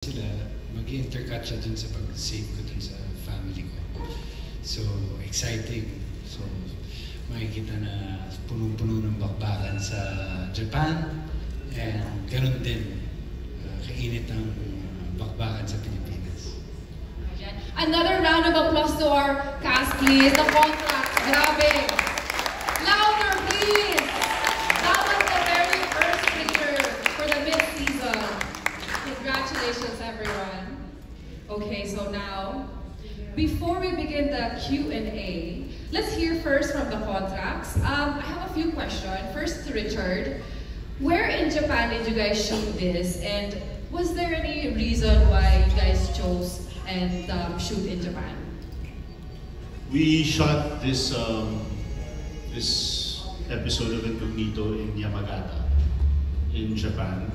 sila, mag-intercut siya dun sa pag-save ko dun sa family ko. So, exciting. So, makikita na punong-puno ng bakbakan sa Japan. And ganun din, kainit ang bakbakan sa Pilipinas. Another round of applause to our cast, please. The contract, grabe. Louder, please. That was the very first picture for the mid-season. Congratulations, everyone. Okay, so now, before we begin the Q&A, let's hear first from the contracts. I have a few questions. First to Richard. Where in Japan did you guys shoot this? And was there any reason why you guys chose and shoot in Japan? We shot this this episode of Incognito in Yamagata, in Japan.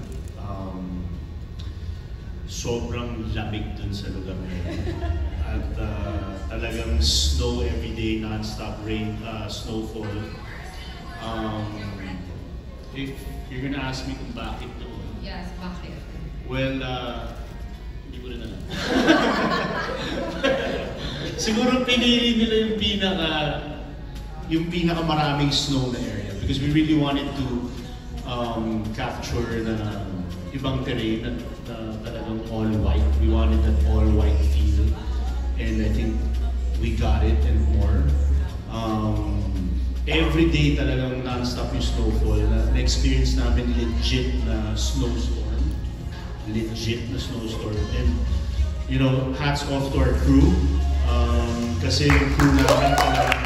Sobrang lamig dun sa lugar na yun. At talagang snow every day, non-stop rain, snowfall. If you're gonna ask me kung bakit doon. Yes, bakit? Well, hindi ko rin alam. Siguro pinili nila yung pinaka maraming snow na area because we really wanted to capture the ibang terrain na talagang all white. We wanted that all white feel, and I think we got it and more. Every day talagang non-stop yung snowfall. Na-experience namin legit na snowstorm. Legit na snowstorm. And, you know, hats off to our crew. Kasi yung crew namin talagang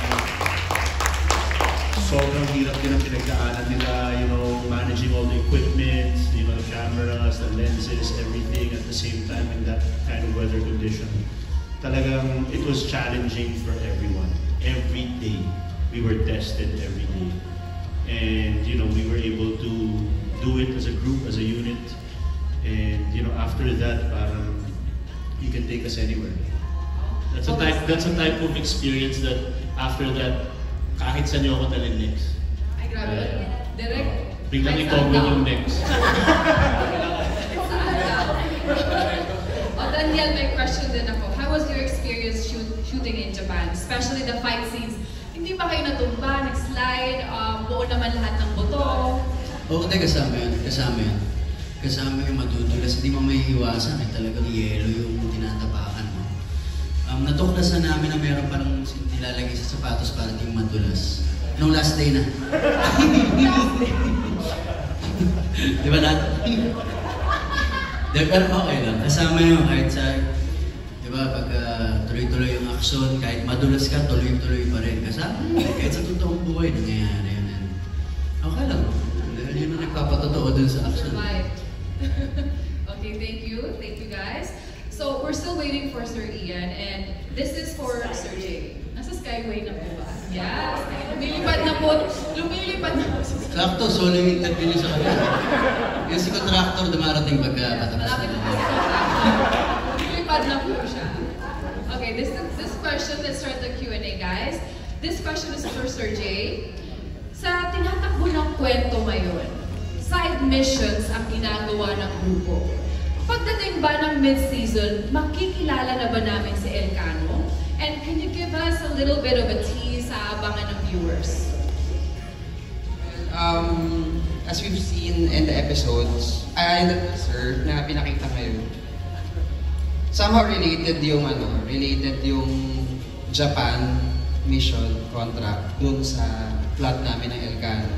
sobrang hirap din ang pinagdaanan nila, you know, managing all the equipment, you know, the cameras, the lenses, everything at the same time in that kind of weather condition. Talagang, it was challenging for everyone. Every day, we were tested every day. And, you know, we were able to do it as a group, as a unit. And, you know, after that, parang, you can take us anywhere. That's a type of experience that, after that, kahit saan niyo ako dalhin next. Ay, grabe. Direct. Biglang i-cover yung next. Daniel, may question din ako. How was your experience shooting in Japan? Especially the fight scenes. Hindi ba kayo natumba, nag-slide, buo naman lahat ng buto? Oo, hindi, kasama yun. Kasama yung madudulas. Hindi mo maiiwasan. Talagang yelo yung tinatapakan mo. Natuklasan namin na meron parang nilalagay sa sapatos para di madulas. Nung last day na. Di ba natin? Pero okay lang. Kasama yun kahit sa... Di ba, pag tuloy-tuloy yung aksyon, kahit madulas ka, tuloy-tuloy pa rin. Kasama kahit sa totoong buhay, nangyayari yun. Okay lang. Dahil yun ang nagpapatotoo dun sa aksyon. Okay, thank you. Thank you, guys. So, we're still waiting for Sir Ian, and this is for Sir Jay. Nasa Skyway na po ba? Yes! Lumilipad na po. Sakto, solo yung interview niya sa kanya. Yung si contractor dumarating pagkatapos. Malapit na po siya. Lumilipad na po siya. Okay, this question, let's start the Q&A, guys. This question is for Sir Jay. Sa tinatakbo ng kwento ngayon, side missions ang ginagawa ng grupo. Pagdating ba ng mid-season, makikilala na ba namin si Elcano? And can you give us a little bit of a tease sa abangan ng viewers? As we've seen in the episodes, in the teaser na pinakita ngayon, somehow related yung Japan mission contract dun sa plot namin ng Elcano.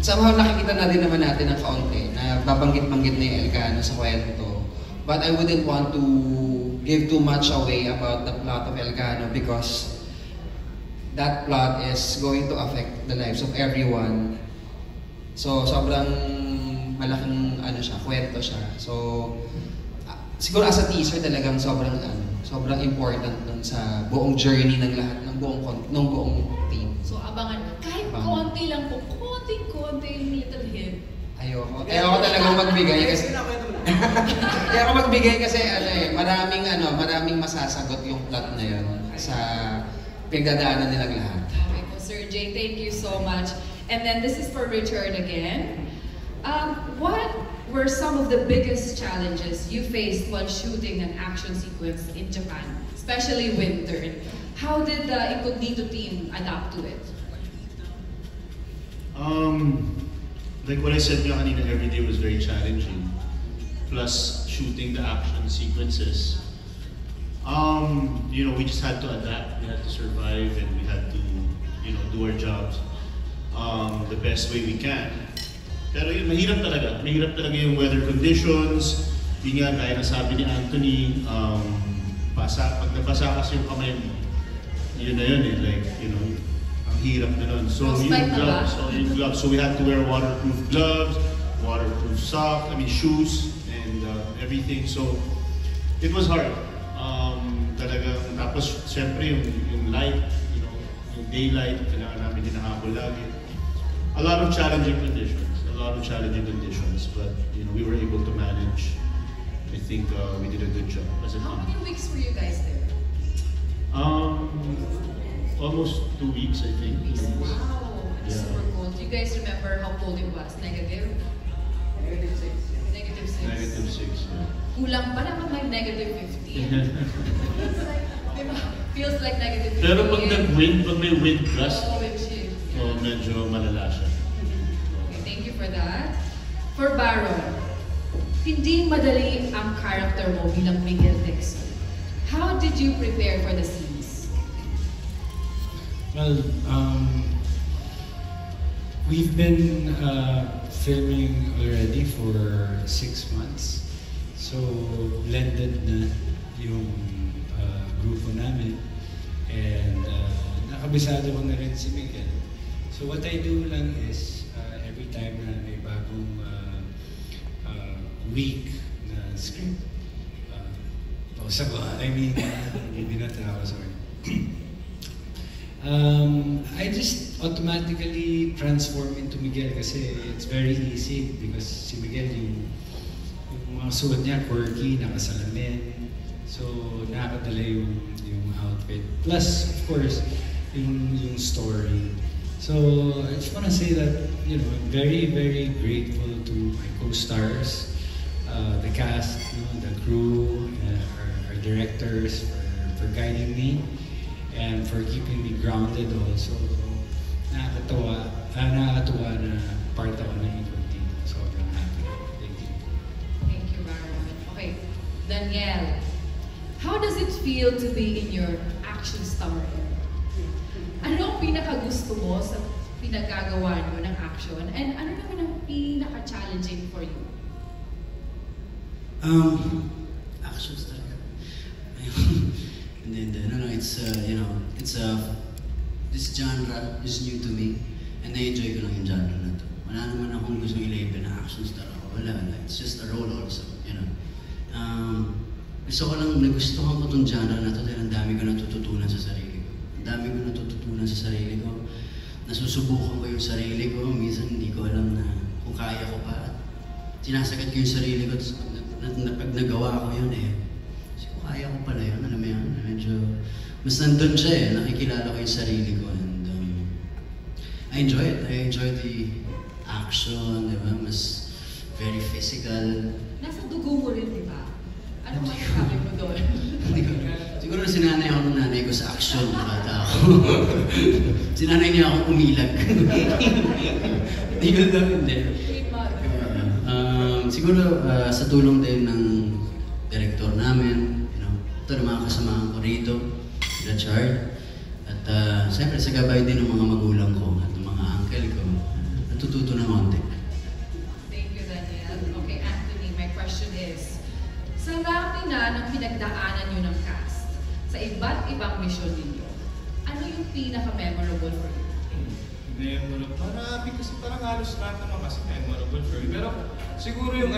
Somehow nakikita na din naman natin ng kaunti na babanggit-banggit na yung Elcano sa kwento. But I wouldn't want to give too much away about the plot of Elcano because that plot is going to affect the lives of everyone. So, sobrang malaking kwento siya. So, siguro as a teaser talagang sobrang important dun sa buong journey ng lahat, ng buong team. So, abangan. Kahit konti lang po, konting little hint. Ayoko talagang magbigay kasi ayoko magbigay kasi maraming masasagot yung plot na yun sa pinagdadaanan nilang lahat. Okay po, Sir Jay, thank you so much. And then this is for Richard again. What were some of the biggest challenges you faced while shooting an action sequence in Japan, especially winter? How did the Incognito team adapt to it? Like what I said nga kanina, every day was very challenging. Plus shooting the action sequences. You know, we just had to adapt, we had to survive, and we had to, you know, do our jobs the best way we can. Pero yun, mahirap talaga. Mahirap talaga yung weather conditions. Yun nga, gaya na sabi ni Anthony, pag nabasa kasi yung kamay mo, yun na yun eh, like, you know, ang hirap na nun. So yung gloves, so we had to wear waterproof gloves, waterproof socks, shoes, and everything. So it was hard. Talagang, tapos siyempre yung light, you know, yung daylight, kailangan namin hinahabol lagi. A lot of challenging conditions, but you know, we were able to manage. I think we did a good job as a team. How many weeks were you guys there? Almost 2 weeks, I think. Wow, it's super cold. Do you guys remember how cold it was? Negative? -6. -6, yeah. Kulang pa naman like negative 15. Feels like negative 15. Pero pag may wind gust, wind chill. medyo malala siya. Okay, thank you for that. For Baron, hindi madali ang character mo bilang Miguel Dixon. How did you prepare for the scenes? Well, we've been filming already for 6 months. So, blended na yung grupo namin. And nakabisado ko na rin si Miguel. So, what I do lang is, every time na may bagong week na script, sorry. I just automatically transform into Miguel kasi it's very easy because si Miguel yung mga suot niya quirky, nakasalamin. So nakakadala yung outfit. Plus, of course, yung story. So I just want to say that, you know, I'm very, very grateful to my co-stars, the cast, you know, the crew, our directors for guiding me and for keeping me grounded also. So, nakakatuwa na part ako ng Incognito. Sobrang happy. Thank you. Thank you, Baron. Okay, Danielle, how does it feel to be in your action star era? Ano ang pinakagusto mo sa pinagagawa nyo ng action? And ano naman ang pinaka-challenging for you? Action star. And then, it's you know, this genre is new to me, and na-enjoy ko lang yung genre na to. Wala naman akong gusto i-label na action star ako. Wala. It's just a role also, you know. Nagustuhan ko tong genre na to dahil ang dami ko natututunan sa sarili ko. Ang dami ko natututunan sa sarili ko. Nasusubukan ko yung sarili ko. Minsan hindi ko alam na kung kaya ko pa. Sinasagat ko yung sarili ko. Pag nagawa ko yun kaya ko pala yun, alam mo yun, medyo, mas nandun siya nakikilala ko yung sarili ko, and I enjoy it. I enjoy the action, di ba, mas very physical. Nasa dugo mo rin, di ba? Ano masasabi mo doon? Siguro sinanay ako ng nanay ko sa action, bata ako. Sinanay niya akong umilag. Hindi ko daw, hindi. Siguro sa tulong din ng director namin, ito ng mga kasamahan ko rito, sila Chard. At siyempre sa gabay din ng mga magulang ko at ng mga uncle ko, natututo ng konti. Thank you, Daniel. Okay, Anthony, my question is, sa rami na ng pinagdaanan nyo ng cast, sa iba't ibang mission ninyo, ano yung pinaka-memorable for you? Memorable? Marami kasi parang halos lahat naman kasi memorable for me. Pero siguro yung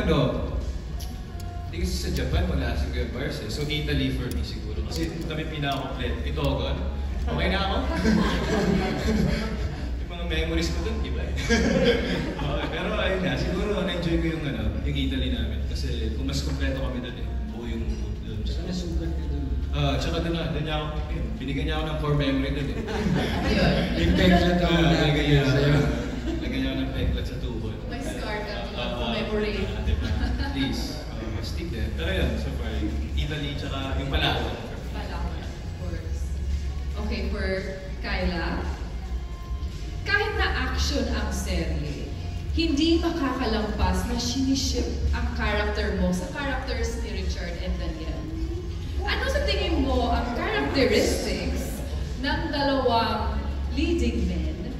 hindi kasi sa Japan wala si Kuya Bars So Italy for me siguro. Kasi kami pinaka-complete. Itogon. Okay na ako? Yung mga memories ko dun, iba okay, pero ayun na, siguro na-enjoy ko yung Italy namin. Kasi kung mas kompleto kami dun buo yung mood dun. Saan nasugat ka dun? Tsaka dun niya ako, binigyan niya ako ng core memory dun Ayun. Yung peklat ako Binigyan niya ako ng peklat sa tuhod. May scar ka to memory. Diba? Greece. Astig din. Pero yun, so far, Italy, tsaka yung Palawan. Palawan, of course. Okay, for Kyla. Kahit na action ang serye, hindi makakalampas na siniship ang character mo sa characters ni Richard and Daniel. Ano sa tingin mo ang characteristics ng dalawang leading men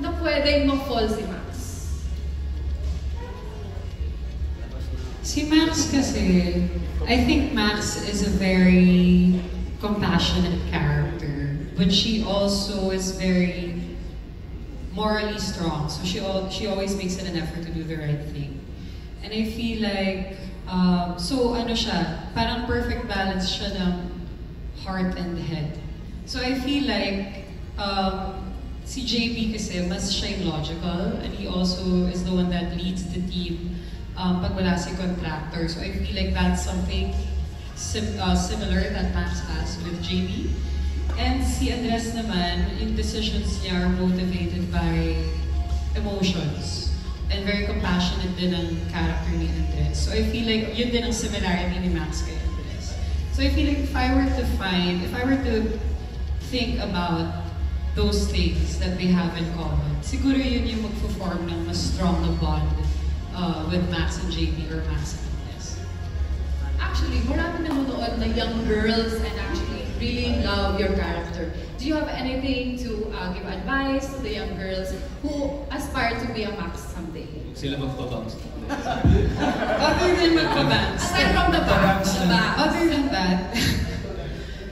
na pwedeng ma-fall si Max? Si Max kasi, I think Max is a very compassionate character, but she also is very morally strong. So she always makes it an effort to do the right thing. And I feel like, so ano siya, parang perfect balance siya ng heart and head. So I feel like, si JB kasi mas siya yung logical, and he also is the one that leads the team pag wala si contractor. So I feel like that's something similar that Max has with JB. And si Andres naman, yung decisions niya are motivated by emotions. And very compassionate din ang character ni Andres. So I feel like yun din ang similarity ni Max kay Andres. So I feel like if I were to think about those things that they have in common, siguro yun yung magpo-form ng mas strong na bond with Max and JB or Max and Andres. Actually, marami nanonood na young girls and actually really love your character. Do you have anything to give advice to the young girls who aspire to be a Max someday? Sila magpabangs. Other than magpabangs. Aside from the bangs, Other than that,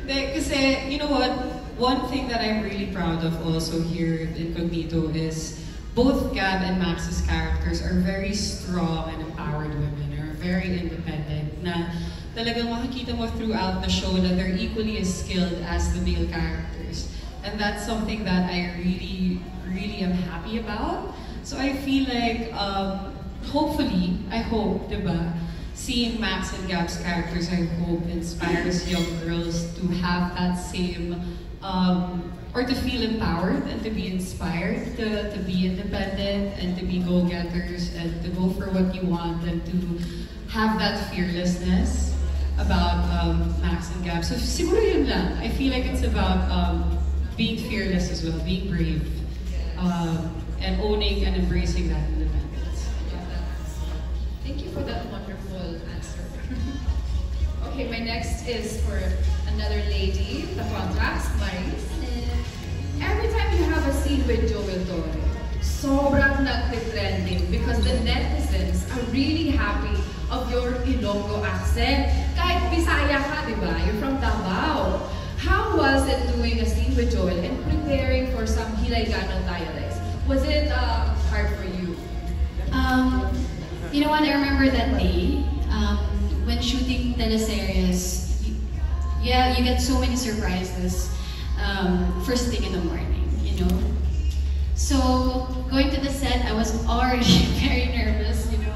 kasi, you know what? One thing that I'm really proud of also here in Cognito is both Gab and Max's characters are very strong and empowered women, are very independent, na talagang makikita mo throughout the show na they're equally as skilled as the male characters. And that's something that I really, really am happy about. So I feel like, hopefully, I hope, diba, seeing Max and Gab's characters, I hope, inspires young girls to have that same, or to feel empowered and to be inspired, to be independent and to be go-getters and to go for what you want and to have that fearlessness about Max and Gab. So siguro yun lang. I feel like it's about being fearless as well, being brave, and owning and embracing that independence. Thank you for that wonderful answer. Okay, my next is for another lady, the contracts, Maris. Every time you have a scene with Joel Torre, sobrang nagtitrending because the netizens are really happy of your Ilonggo accent. Kahit Bisaya ka, di ba? You're from Davao. How was it doing a scene with Joel and preparing for some Hiligaynon dialects? Was it hard for you? You know what, I remember that day, when shooting teleseries, you get so many surprises first thing in the morning, you know? So, going to the set, I was already very nervous, you know?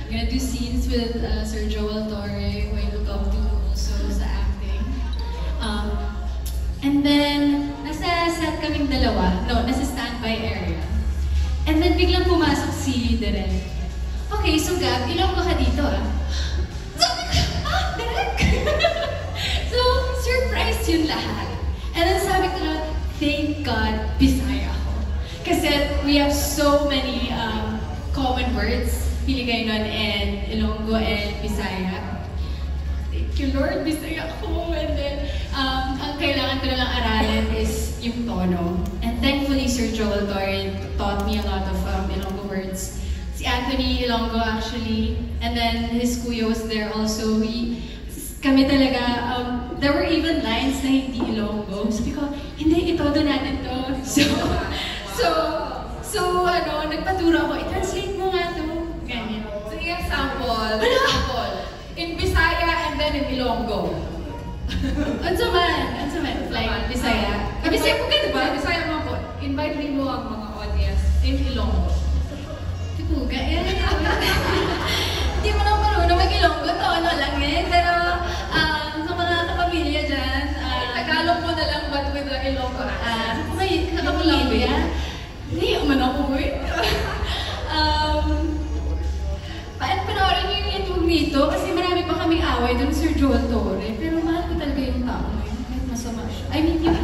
I'm gonna do scenes with Sir Joel Torre, who I look up to also sa acting. And then, nasa set kaming dalawa, nasa standby area. And then biglang pumasok si Direk. Okay, so Gab, Ilonggo ka dito Sabi ko, Direk! So, surprised yun lahat. And then sabi ko lang, thank God, Bisaya ako. Kasi we have so many common words, Hiligaynon and Ilonggo and Bisaya. Thank you, Lord, Bisaya ako. And then, ang kailangan ko na lang aralin is yung tono. And thankfully, Sir Joel Torre taught me a lot of Ilonggo words. Si Anthony Ilonggo actually, and then his kuya was there also. Kami talaga, there were even lines na hindi Ilonggo. Sabi ko, hindi, itodo natin to. So, nagpaturo ako, i-translate mo nga to. Ganyan. So, example. In Bisaya and then in Ilonggo. Unsa man, like Bisaya. Bisaya ko ka, diba? Bisaya mo ako. Invite mo ang mga audience in Ilonggo. Tipuga, Hindi mo na marunong mag-Ilonggo to, lang Pero, sa mga kapamilya dyan, Tagalog mo na lang, but with the Ilonggo accent. Sa kapamilya, hindi man ako Panoorin niyo yung Joel Torre, pero mahal ko talaga yung tao na yun, kahit masama siya. I mean, yung